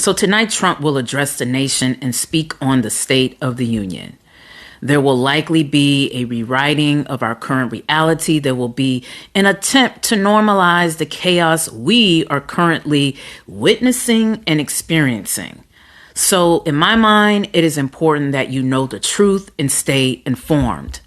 So tonight, Trump will address the nation and speak on the State of the Union. There will likely be a rewriting of our current reality. There will be an attempt to normalize the chaos we are currently witnessing and experiencing. So in my mind, it is important that you know the truth and stay informed.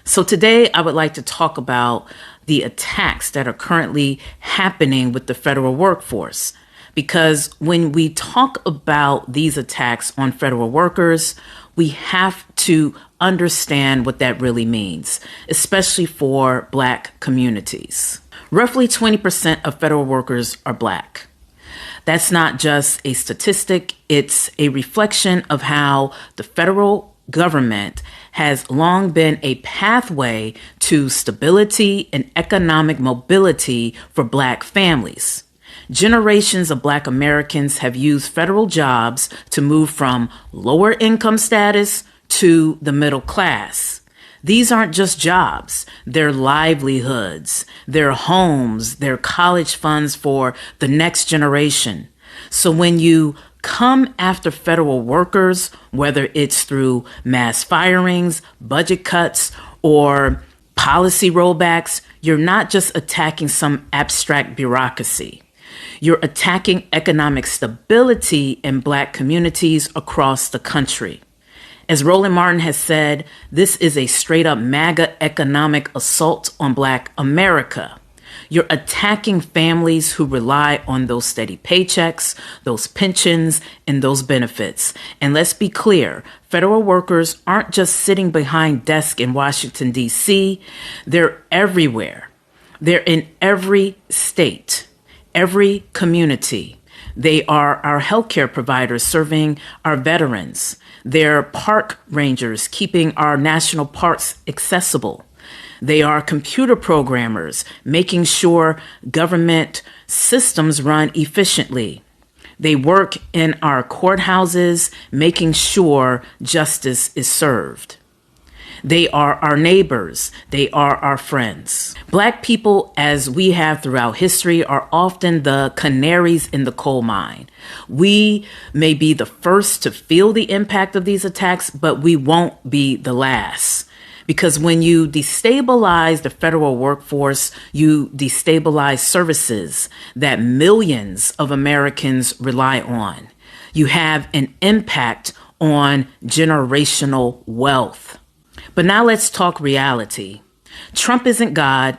So today, I would like to talk about the attacks that are currently happening with the federal workforce. Because when we talk about these attacks on federal workers, we have to understand what that really means, especially for Black communities. Roughly 20% of federal workers are Black. That's not just a statistic, it's a reflection of how the federal government has long been a pathway to stability and economic mobility for Black families. Generations of Black Americans have used federal jobs to move from lower income status to the middle class. These aren't just jobs, they're livelihoods, they're homes, they're college funds for the next generation. So when you come after federal workers, whether it's through mass firings, budget cuts, or policy rollbacks, you're not just attacking some abstract bureaucracy. You're attacking economic stability in Black communities across the country. As Roland Martin has said, this is a straight up MAGA economic assault on Black America. You're attacking families who rely on those steady paychecks, those pensions, and those benefits. And let's be clear, federal workers aren't just sitting behind desks in Washington, D.C. They're everywhere. They're in every state. Every community. They are our healthcare providers serving our veterans. They're park rangers keeping our national parks accessible. They are computer programmers making sure government systems run efficiently. They work in our courthouses making sure justice is served. They are our neighbors. They are our friends. Black people, as we have throughout history, are often the canaries in the coal mine. We may be the first to feel the impact of these attacks, but we won't be the last. Because when you destabilize the federal workforce, you destabilize services that millions of Americans rely on. You have an impact on generational wealth. But now let's talk reality. Trump isn't God.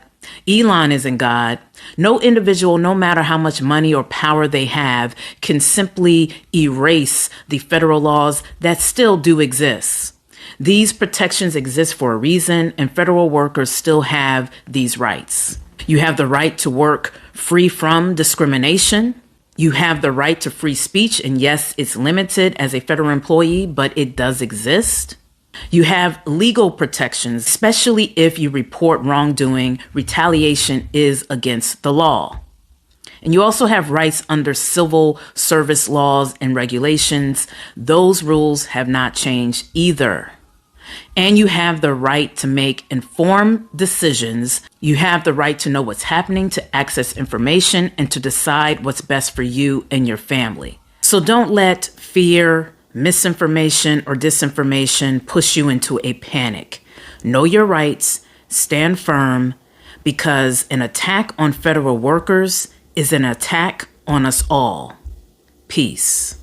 Elon isn't God. No individual, no matter how much money or power they have, can simply erase the federal laws that still do exist. These protections exist for a reason, and federal workers still have these rights. You have the right to work free from discrimination. You have the right to free speech, and yes, it's limited as a federal employee, but it does exist. You have legal protections, especially if you report wrongdoing. Retaliation is against the law. And you also have rights under civil service laws and regulations. Those rules have not changed either. And you have the right to make informed decisions. You have the right to know what's happening, to access information, and to decide what's best for you and your family. So don't let fear, misinformation, or disinformation push you into a panic. Know your rights, stand firm, because an attack on federal workers is an attack on us all. Peace.